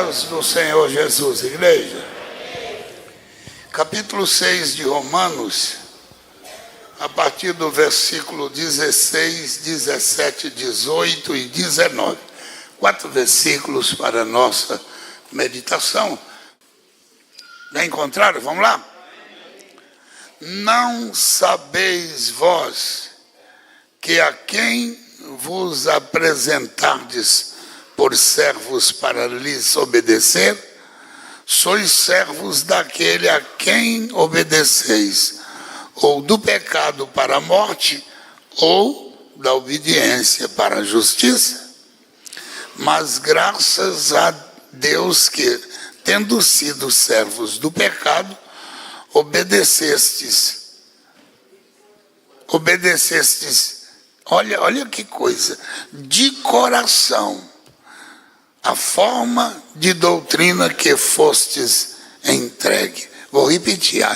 paz do Senhor Jesus, igreja. Capítulo 6 de Romanos, a partir do versículo 16, 17, 18 e 19. 4 versículos para a nossa meditação. Já encontraram? Vamos lá? Não sabeis vós que a quem vos apresentardes por servos para lhes obedecer, sois servos daquele a quem obedeceis, ou do pecado para a morte, ou da obediência para a justiça. Mas graças a Deus que, tendo sido servos do pecado, obedecestes, olha que coisa, de coração, a forma de doutrina que fostes entregue. Vou repetir,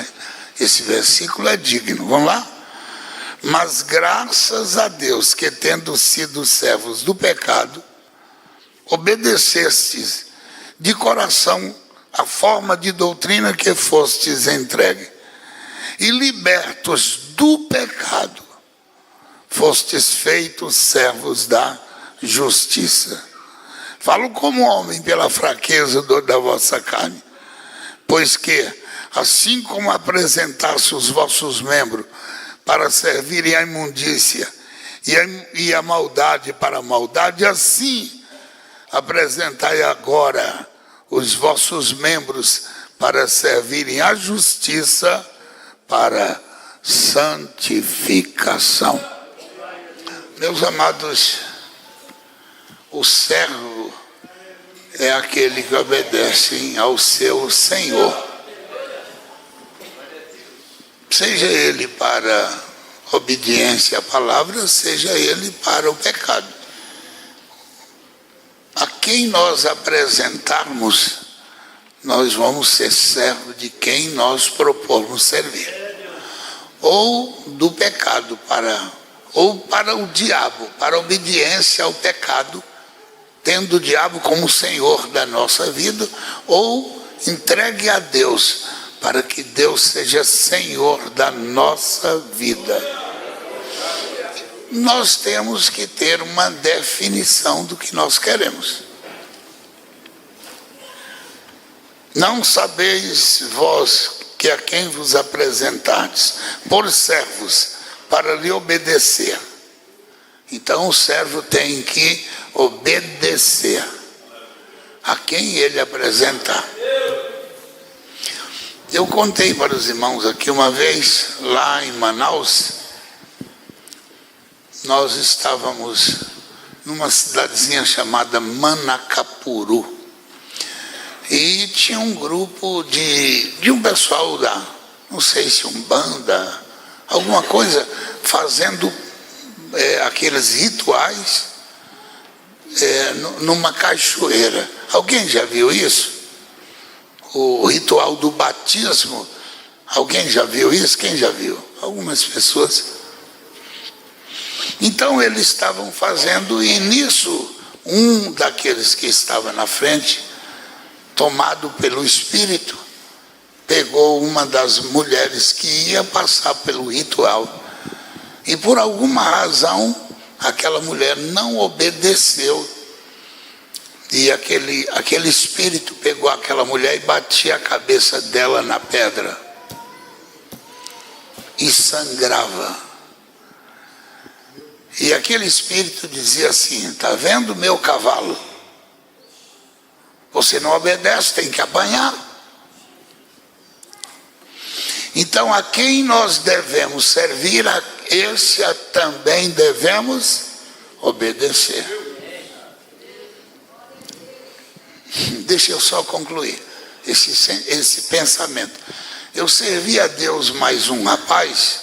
esse versículo é digno, vamos lá? Mas graças a Deus que, tendo sido servos do pecado, obedecestes de coração a forma de doutrina que fostes entregue, e libertos do pecado, fostes feitos servos da justiça. Falo como homem pela fraqueza da vossa carne, pois que, assim como apresentaste os vossos membros para servirem à imundícia e a maldade para a maldade, assim apresentai agora os vossos membros para servirem à justiça para santificação. Meus amados, o servo é aquele que obedece ao seu Senhor, seja ele para obediência à palavra, seja ele para o pecado. A quem nós apresentarmos, nós vamos ser servo de quem nós propormos servir, ou do pecado ou para o diabo, para a obediência ao pecado, tendo o diabo como Senhor da nossa vida, ou entregue a Deus, para que Deus seja Senhor da nossa vida. Nós temos que ter uma definição do que nós queremos. Não sabeis vós que a quem vos apresentardes por servos para lhe obedecer. Então o servo tem que obedecer a quem ele apresentar. Eu contei para os irmãos aqui uma vez, lá em Manaus, nós estávamos numa cidadezinha chamada Manacapuru, e tinha um grupo de um pessoal da, não sei se Umbanda, alguma coisa, fazendo aqueles rituais numa cachoeira. Alguém já viu isso? O ritual do batismo. Alguém já viu isso? Quem já viu? Algumas pessoas. Então eles estavam fazendo, e nisso um daqueles que estava na frente, tomado pelo Espírito, pegou uma das mulheres que ia passar pelo ritual, e por alguma razão aquela mulher não obedeceu, e aquele espírito pegou aquela mulher e batia a cabeça dela na pedra e sangrava. E aquele espírito dizia assim: está vendo meu cavalo? Você não obedece, tem que apanhar. Então, a quem nós devemos servir, a esse também devemos obedecer. Deixa eu só concluir esse pensamento. Eu servi a Deus mais um rapaz,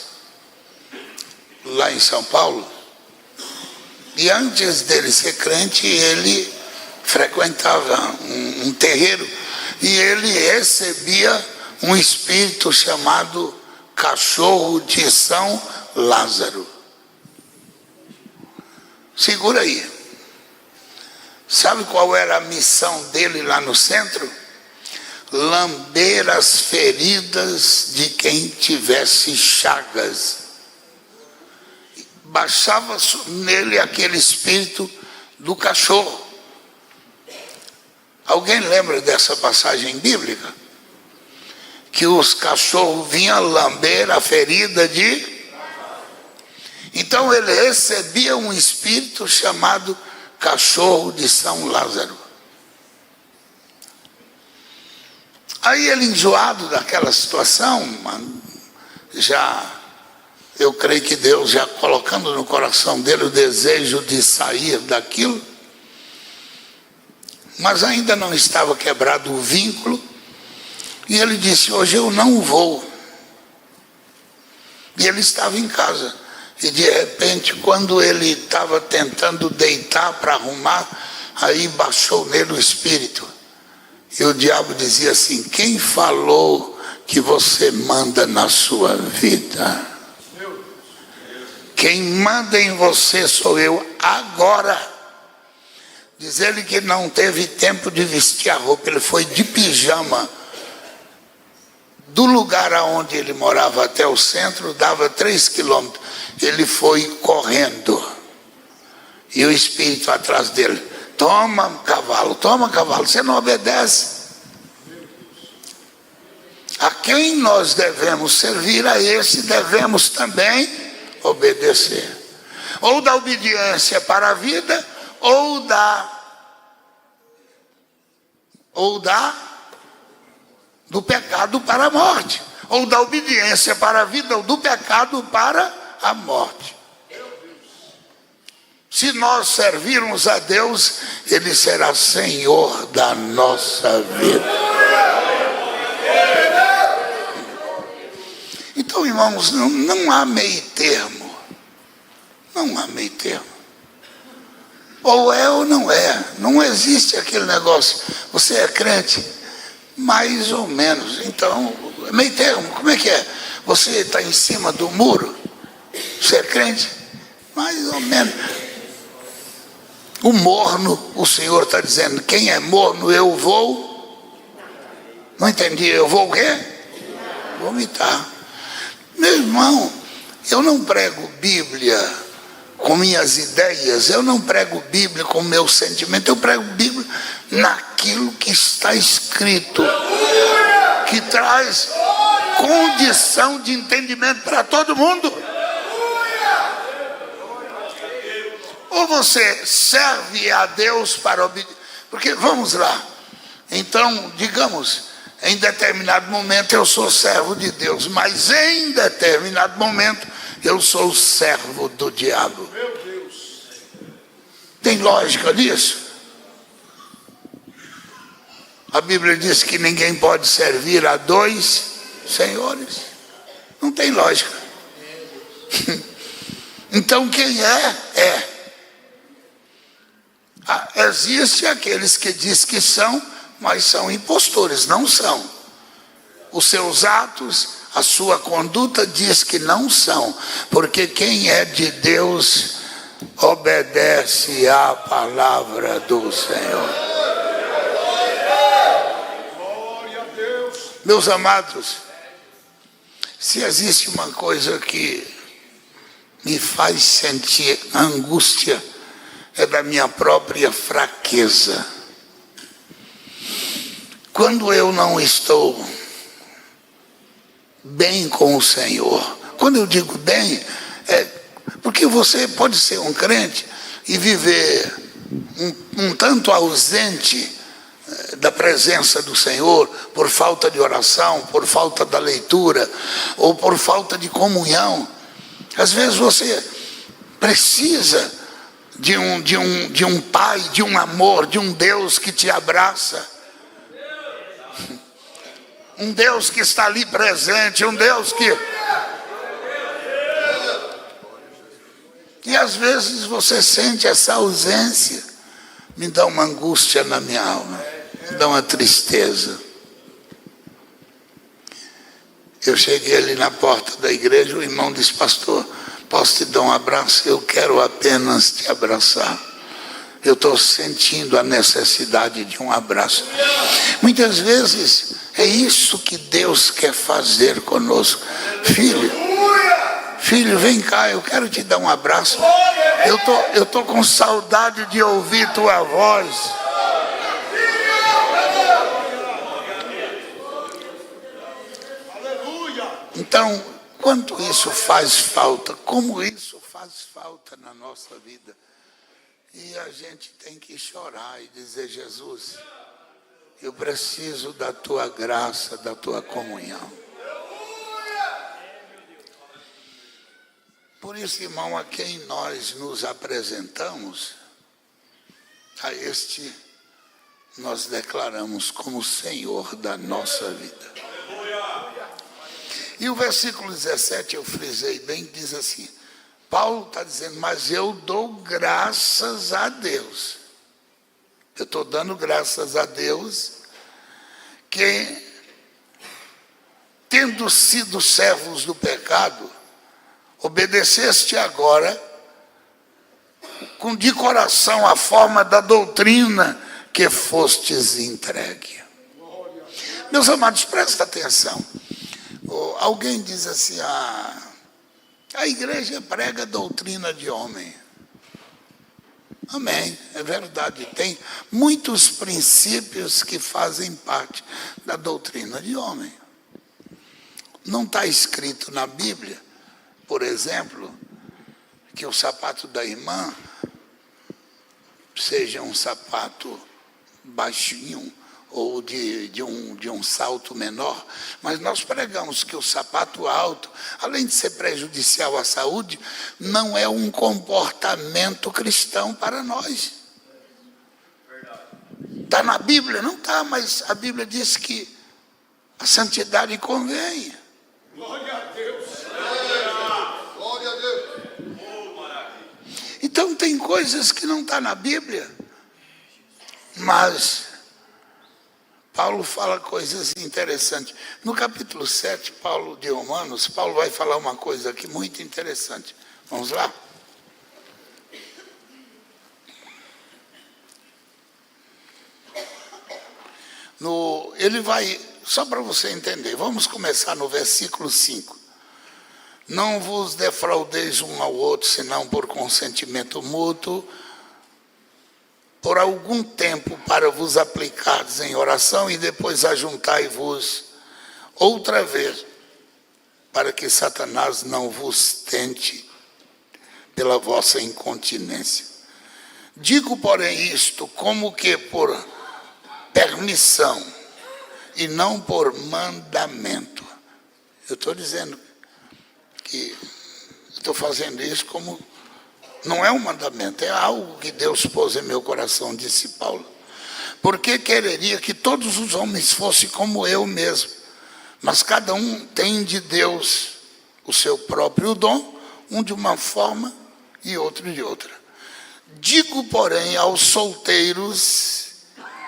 lá em São Paulo, e antes dele ser crente, ele frequentava um terreiro, e ele recebia um espírito chamado cachorro de São Lázaro. Segura aí. Sabe qual era a missão dele lá no centro? Lamber as feridas de quem tivesse chagas. Baixava nele aquele espírito do cachorro. Alguém lembra dessa passagem bíblica? Que os cachorros vinham lamber a ferida de... Então ele recebia um espírito chamado cachorro de São Lázaro. Aí ele, enjoado daquela situação, eu creio que Deus já colocando no coração dele o desejo de sair daquilo, mas ainda não estava quebrado o vínculo, e ele disse: hoje eu não vou. E ele estava em casa, e de repente, quando ele estava tentando deitar para arrumar, aí baixou nele o espírito. E o diabo dizia assim: quem falou que você manda na sua vida? Quem manda em você sou eu agora. Diz ele que não teve tempo de vestir a roupa, ele foi de pijama. Do lugar aonde ele morava até o centro, dava 3 quilômetros. Ele foi correndo. E o espírito atrás dele: toma cavalo, você não obedece. A quem nós devemos servir, a esse devemos também obedecer. Ou da obediência para a vida, ou do pecado para a morte. Ou da obediência para a vida, ou do pecado para a morte. Se nós servirmos a Deus, Ele será Senhor da nossa vida. Então, irmãos, não há meio termo. Não há meio termo. Ou é ou não é. Não existe aquele negócio: você é crente? Mais ou menos. Então, meio termo, como é que é? Você está em cima do muro? Você é crente? Mais ou menos. O morno, o Senhor está dizendo: quem é morno eu vou... Não entendi, eu vou o quê? Vomitar. Meu irmão, eu não prego Bíblia com minhas ideias, eu não prego Bíblia com meu sentimento, eu prego Bíblia naquilo que está escrito, que traz condição de entendimento para todo mundo. Ou você serve a Deus para obedecer, porque vamos lá, então digamos, em determinado momento eu sou servo de Deus, mas em determinado momento eu sou servo do diabo. Tem lógica nisso? A Bíblia diz que ninguém pode servir a 2 senhores. Não tem lógica. Então quem é. Existem aqueles que dizem que são, mas são impostores, não são. Os seus atos, a sua conduta diz que não são, porque quem é de Deus obedece à palavra do Senhor. Meus amados, se existe uma coisa que me faz sentir angústia, é da minha própria fraqueza. Quando eu não estou bem com o Senhor, quando eu digo bem, é porque você pode ser um crente e viver um tanto ausente da presença do Senhor, por falta de oração, por falta da leitura, ou por falta de comunhão. Às vezes você precisa de um pai, de um amor, de um Deus que te abraça, um Deus que está ali presente, um Deus que... E às vezes você sente essa ausência, me dá uma angústia na minha alma, me dá uma tristeza. Eu cheguei ali na porta da igreja, o irmão disse: pastor, posso te dar um abraço? Eu quero apenas te abraçar. eu estou sentindo a necessidade de um abraço. Muitas vezes é isso que Deus quer fazer conosco. Filho, vem cá, eu quero te dar um abraço. Eu tô com saudade de ouvir tua voz. Então, quanto isso faz falta, como isso faz falta na nossa vida. E a gente tem que chorar e dizer: Jesus, eu preciso da tua graça, da tua comunhão. Por isso, irmão, a quem nós nos apresentamos, a este nós declaramos como Senhor da nossa vida. E o versículo 17, eu frisei bem, diz assim, Paulo está dizendo: mas eu dou graças a Deus. Eu estou dando graças a Deus que, tendo sido servos do pecado, obedeceste agora de coração a forma da doutrina que fostes entregue. Meus amados, presta atenção. Alguém diz assim: a igreja prega doutrina de homem. Amém, é verdade. Tem muitos princípios que fazem parte da doutrina de homem. Não está escrito na Bíblia, por exemplo, que o sapato da irmã seja um sapato baixinho ou de um salto menor, mas nós pregamos que o sapato alto, além de ser prejudicial à saúde, não é um comportamento cristão para nós. Está na Bíblia? Não está, mas a Bíblia diz que a santidade convém. Glória a Deus. Glória a Deus. Então tem coisas que não está na Bíblia, mas Paulo fala coisas interessantes. No capítulo 7, Paulo de Romanos, Paulo vai falar uma coisa aqui muito interessante. Vamos lá? Ele vai, só para você entender, vamos começar no versículo 5. Não vos defraudeis um ao outro, senão por consentimento mútuo, por algum tempo para vos aplicardes em oração e depois ajuntai-vos outra vez, para que Satanás não vos tente pela vossa incontinência. Digo, porém, isto como que por permissão e não por mandamento. Eu estou dizendo que estou fazendo isso como... Não é um mandamento, é algo que Deus pôs em meu coração, disse Paulo. Porque quereria que todos os homens fossem como eu mesmo. Mas cada um tem de Deus o seu próprio dom, um de uma forma e outro de outra. Digo, porém, aos solteiros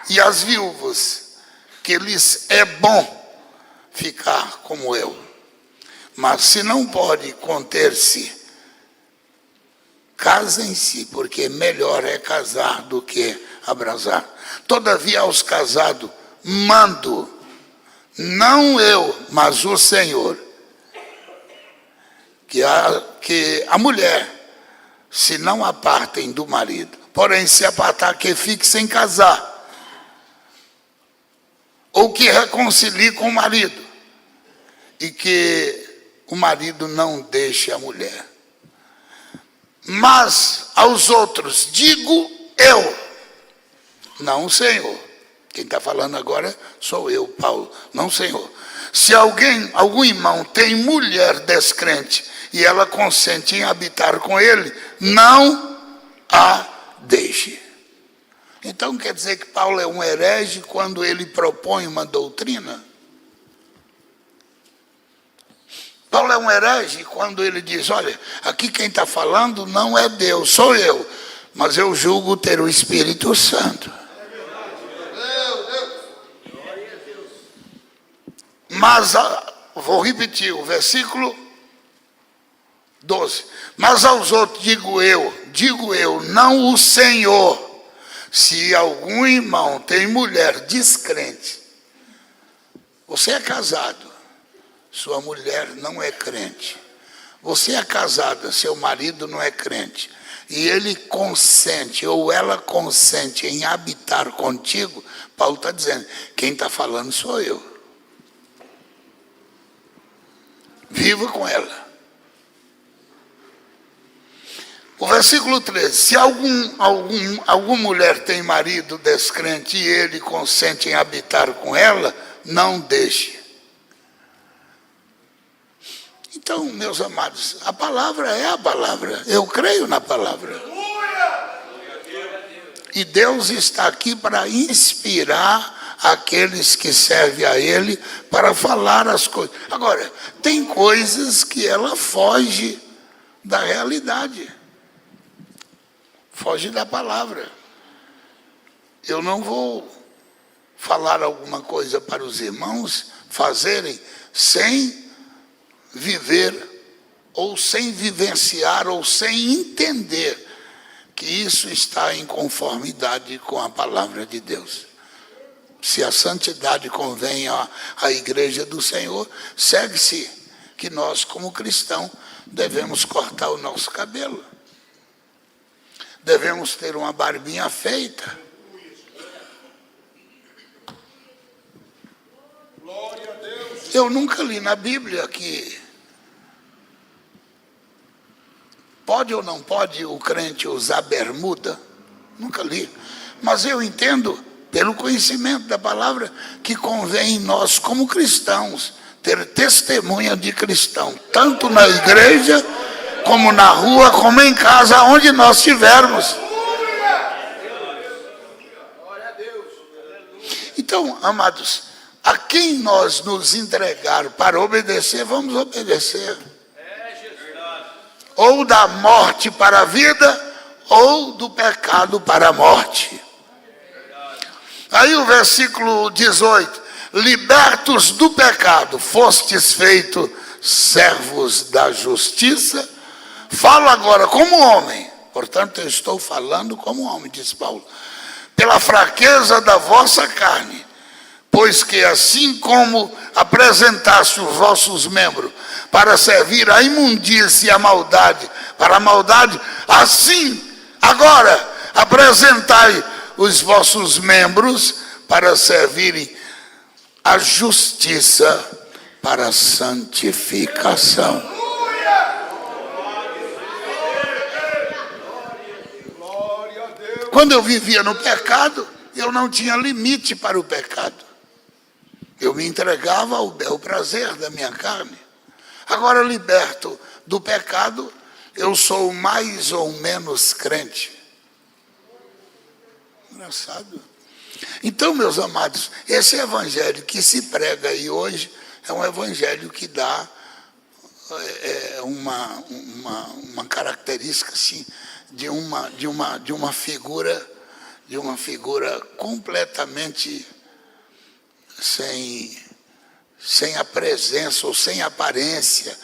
e às viúvas, que lhes é bom ficar como eu. Mas se não pode conter-se, casem-se, porque melhor é casar do que abrasar. Todavia, aos casados, mando, não eu, mas o Senhor, que a mulher se não apartem do marido, porém, se apartar, que fique sem casar, ou que reconcilie com o marido, e que o marido não deixe a mulher. Mas aos outros digo eu, não o Senhor. Quem está falando agora sou eu, Paulo, não o Senhor. Se algum irmão tem mulher descrente e ela consente em habitar com ele, não a deixe. Então quer dizer que Paulo é um herege quando ele propõe uma doutrina? Paulo é um herege quando ele diz: olha, aqui quem está falando não é Deus, sou eu, mas eu julgo ter o Espírito Santo. Mas, vou repetir o versículo 12. Mas aos outros digo eu, não o Senhor, Se algum irmão tem mulher descrente, você é casado, sua mulher não é crente. Você é casada, seu marido não é crente. E ele consente, ou ela consente em habitar contigo, Paulo está dizendo, quem está falando sou eu. Viva com ela. O versículo 13, se alguma mulher tem marido descrente e ele consente em habitar com ela, não deixe. Então, meus amados, a palavra é a palavra. Eu creio na palavra. E Deus está aqui para inspirar aqueles que servem a Ele para falar as coisas. Agora, tem coisas que ela foge da realidade. Foge da palavra. Eu não vou falar alguma coisa para os irmãos fazerem sem viver, ou sem vivenciar, ou sem entender que isso está em conformidade com a palavra de Deus. Se a santidade convém à igreja do Senhor, segue-se que nós, como cristãos, devemos cortar o nosso cabelo. Devemos ter uma barbinha feita. Glória a Deus. Eu nunca li na Bíblia que pode ou não pode o crente usar bermuda. Nunca li. Mas eu entendo, pelo conhecimento da palavra, que convém nós, como cristãos, ter testemunha de cristão, tanto na igreja, como na rua, como em casa, onde nós estivermos. Então, amados, a quem nós nos entregar para obedecer, vamos obedecer. Ou da morte para a vida, ou do pecado para a morte. Aí o versículo 18, libertos do pecado, fostes feitos servos da justiça. Falo agora como homem, portanto eu estou falando como homem, diz Paulo, pela fraqueza da vossa carne, pois que assim como apresentaste os vossos membros para servir a imundícia e a maldade, para a maldade, assim agora apresentai os vossos membros para servirem a justiça para a santificação. Quando eu vivia no pecado, eu não tinha limite para o pecado. Eu me entregava ao bel prazer da minha carne. Agora, liberto do pecado, eu sou mais ou menos crente. Engraçado. Então, meus amados, esse evangelho que se prega aí hoje é um evangelho que dá uma característica assim, de uma figura completamente sem a presença ou sem a aparência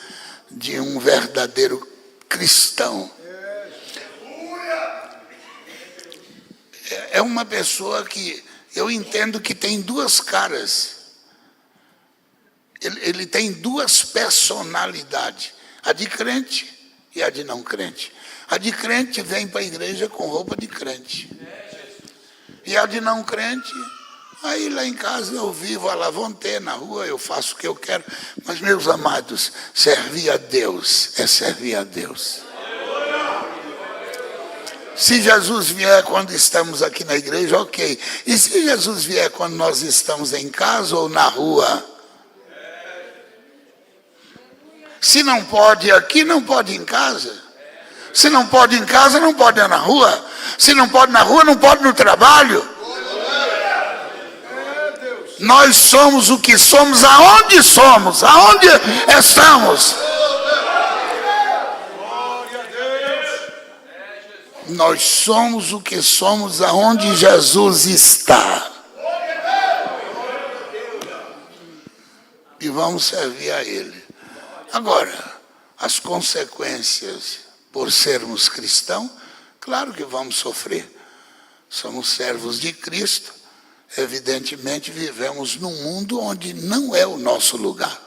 de um verdadeiro cristão. É uma pessoa que eu entendo que tem duas caras. Ele tem duas personalidades, a de crente e a de não crente. A de crente vem para a igreja com roupa de crente. E a de não crente, aí lá em casa eu vivo à la vontade, na rua eu faço o que eu quero. Mas, meus amados, servir a Deus é servir a Deus. Se Jesus vier quando estamos aqui na igreja, ok. E se Jesus vier quando nós estamos em casa ou na rua? Se não pode aqui, não pode em casa. Se não pode em casa, não pode na rua. Se não pode na rua, não pode no trabalho. Nós somos o que somos, aonde estamos. Nós somos o que somos, aonde Jesus está. E vamos servir a Ele. Agora, as consequências por sermos cristãos, claro que vamos sofrer. somos servos de Cristo, evidentemente vivemos num mundo onde não é o nosso lugar.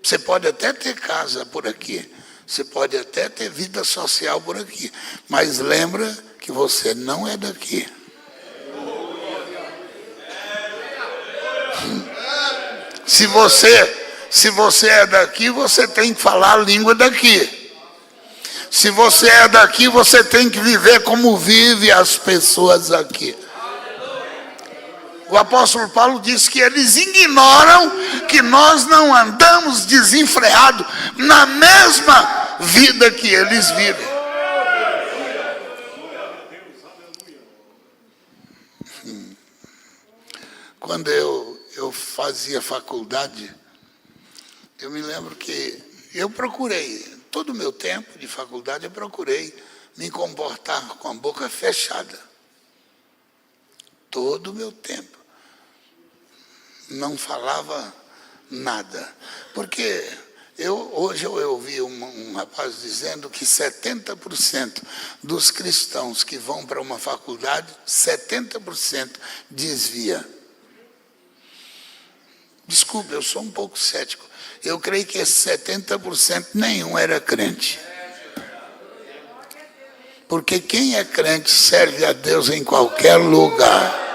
Você pode até ter casa por aqui, você pode até ter vida social por aqui, mas lembra que você não é daqui. Se você é daqui, você tem que falar a língua daqui. Se você é daqui, você tem que viver como vivem as pessoas aqui. O apóstolo Paulo disse que eles ignoram que nós não andamos desenfreados na mesma vida que eles vivem. Quando eu fazia faculdade, eu me lembro que eu procurei, todo o meu tempo de faculdade, eu procurei me comportar com a boca fechada. Todo o meu tempo. Não falava nada. Porque hoje eu ouvi um rapaz dizendo que 70% dos cristãos que vão para uma faculdade, 70% desvia. Desculpe, eu sou um pouco cético. Eu creio que esse 70% nenhum era crente. Porque quem é crente serve a Deus em qualquer lugar.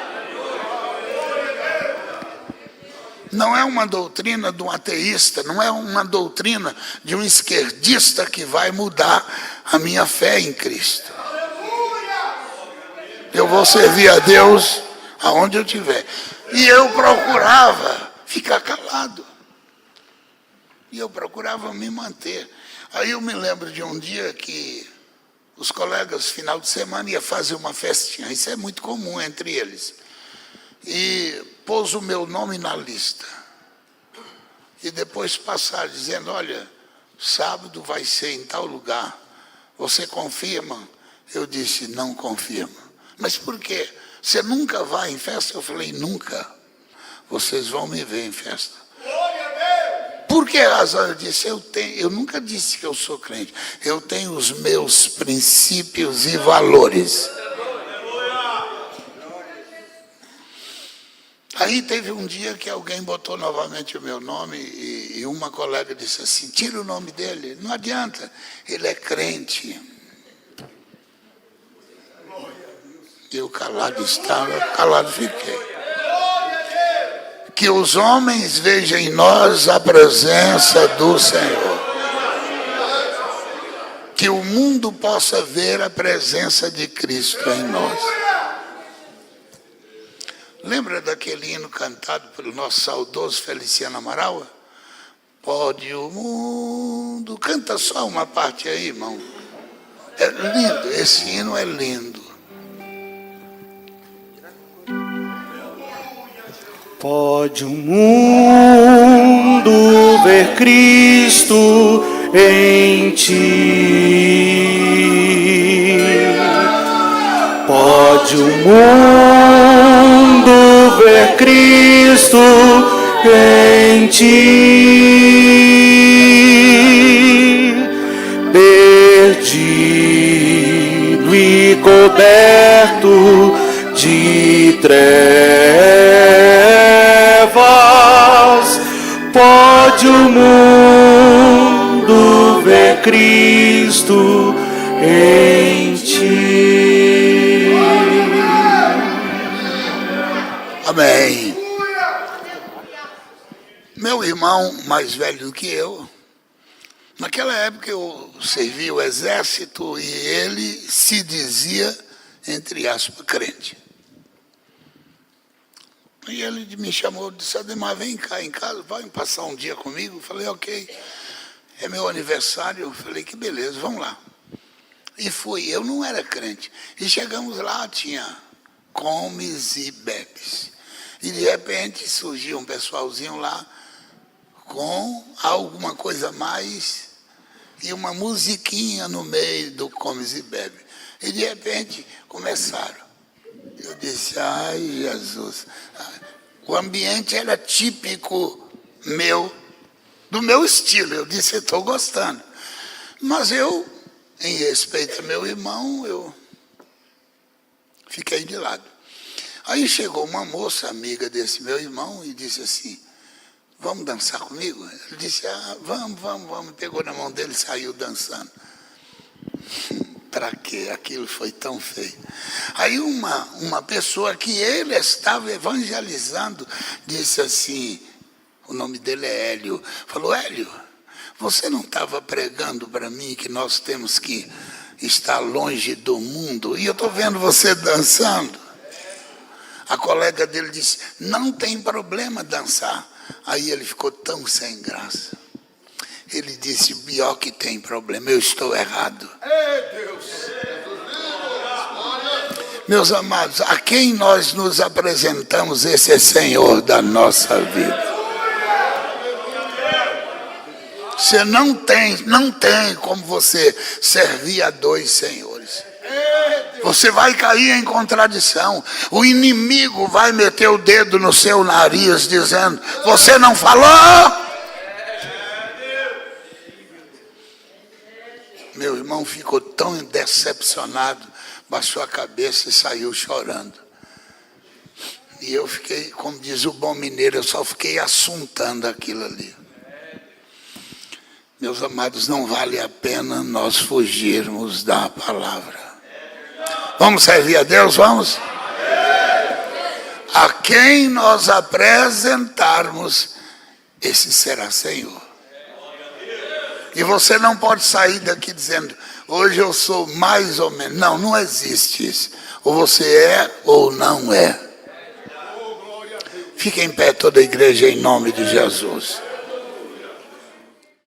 Não é uma doutrina de um ateísta, não é uma doutrina de um esquerdista que vai mudar a minha fé em Cristo. Eu vou servir a Deus aonde eu estiver. E eu procurava ficar calado. E eu procurava me manter. Aí eu me lembro de um dia que os colegas, final de semana, iam fazer uma festinha. Isso é muito comum entre eles. E pôs o meu nome na lista. E depois passaram dizendo, olha, sábado vai ser em tal lugar. Você confirma? Eu disse, não confirmo. Mas por quê? Você nunca vai em festa? Eu falei, nunca. Vocês vão me ver em festa. Por que razão? Eu disse, eu nunca disse que eu sou crente. Eu tenho os meus princípios e valores. Aí teve um dia que alguém botou novamente o meu nome e uma colega disse assim, tira o nome dele. Não adianta, ele é crente. Eu calado estava, calado fiquei. Que os homens vejam em nós a presença do Senhor. Que o mundo possa ver a presença de Cristo em nós. Lembra daquele hino cantado pelo nosso saudoso Feliciano Amaral? Pode o mundo... Canta só uma parte aí, irmão. É lindo, esse hino é lindo. Pode o mundo ver Cristo em ti. Pode o mundo ver Cristo em ti. Perdido e coberto de trevas, pode o mundo ver Cristo em ti. Amém. Meu irmão mais velho do que eu, naquela época eu servi o exército e ele se dizia, entre aspas, crente. E ele me chamou e disse, Ademar, vem cá em casa, vai passar um dia comigo? Eu falei, ok, é meu aniversário. Eu falei, que beleza, vamos lá. E fui, eu não era crente. E chegamos lá, tinha comes e bebes. E de repente surgiu um pessoalzinho lá com alguma coisa a mais e uma musiquinha no meio do comes e bebes. E de repente começaram. Eu disse, ai Jesus, o ambiente era típico meu, do meu estilo. Eu disse, estou gostando. Mas eu, em respeito ao meu irmão, Fiquei de lado. Aí chegou uma moça, amiga desse meu irmão, e disse assim, vamos dançar comigo? Ele disse, vamos. Pegou na mão dele e saiu dançando. Para quê? Aquilo foi tão feio. Aí uma pessoa que ele estava evangelizando disse assim, o nome dele é Hélio, falou, Hélio, você não estava pregando para mim que nós temos que estar longe do mundo? E eu estou vendo você dançando. A colega dele disse, não tem problema dançar. Aí ele ficou tão sem graça. Ele disse, pior que tem problema, eu estou errado. Meus amados, a quem nós nos apresentamos, esse é Senhor da nossa vida. Você não tem como você servir a dois senhores. Você vai cair em contradição. O inimigo vai meter o dedo no seu nariz dizendo, você não falou? Meu irmão ficou tão decepcionado, baixou a cabeça e saiu chorando. E eu fiquei, como diz o bom mineiro, eu só fiquei assuntando aquilo ali. Meus amados, não vale a pena nós fugirmos da palavra. Vamos servir a Deus, vamos? A quem nós apresentarmos, esse será Senhor. E você não pode sair daqui dizendo, hoje eu sou mais ou menos. Não, não existe isso. Ou você é ou não é. Fique em pé toda a igreja em nome de Jesus.